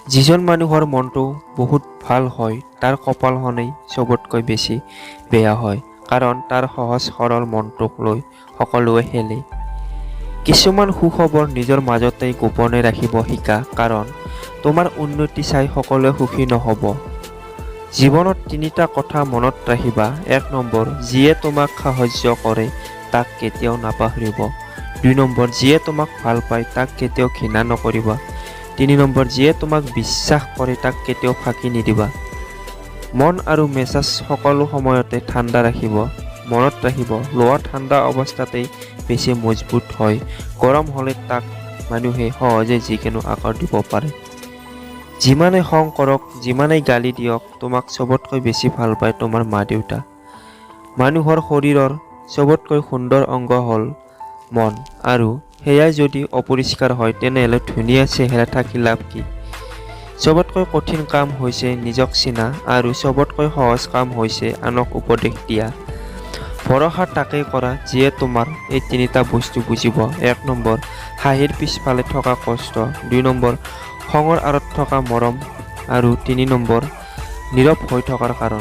যিজন মানুহৰ মনটো বহুত ভাল হয় তাৰ কপালখনেই চবতকৈ বেছি বেয়া হয়, কাৰণ তাৰ সহজ সৰল মনটোক লৈ সকলোৱে হেলে। কিছুমান সুখবৰ নিজৰ মাজতেই গোপনে ৰাখিব শিকা, কাৰণ তোমাৰ উন্নতি চাই সকলোৱে সুখী নহ'ব। জীৱনত তিনিটা কথা মনত ৰাখিবা। ১ নম্বৰ, যিয়ে তোমাক সাহায্য কৰে তাক কেতিয়াও নাপাহৰিব। ২ নম্বৰ, যিয়ে তোমাক ভাল পায় তাক কেতিয়াও ঘৃণা নকৰিবা। ৩ নম্বৰ, যিয়ে তোমাক বিশ্বাস কৰে তাক কেতিয়াও ফাঁকি নিদিবা। মন আৰু মেজাজ সকলো সময়তে ঠাণ্ডা ৰাখিব। মনত ৰাখিব, লোৱা ঠাণ্ডা অৱস্থাতেই বেছি মজবুত হয়। গৰম হ'লে তাক মানুহে সহজে যিকোনো আকাৰ দিব পাৰে। যিমানে খং কৰক, যিমানেই গালি দিয়ক, তোমাক চবতকৈ বেছি ভাল পায় তোমাৰ মা-দেউতা। মানুহৰ শৰীৰৰ চবতকৈ সুন্দৰ অংগ হ'ল মন, আৰু সেয়াই যদি অপৰিষ্কাৰ হয় তেনেহ'লে ধুনীয়া চেহেৰা থাকি লাভ কি? চবতকৈ কঠিন কাম হৈছে নিজক চিনা, আৰু চবতকৈ সহজ কাম হৈছে আনক উপদেশ দিয়া। ভৰসা তাকেই কৰা যিয়ে তোমাৰ এই তিনিটা বস্তু বুজিব। ১ নম্বৰ, হাঁহিৰ পিছফালে থকা কষ্ট। ২ নম্বৰ, খঙৰ আঁৰত থকা মৰম। আৰু ৩ নম্বৰ, নীৰৱ হৈ থকাৰ কাৰণ।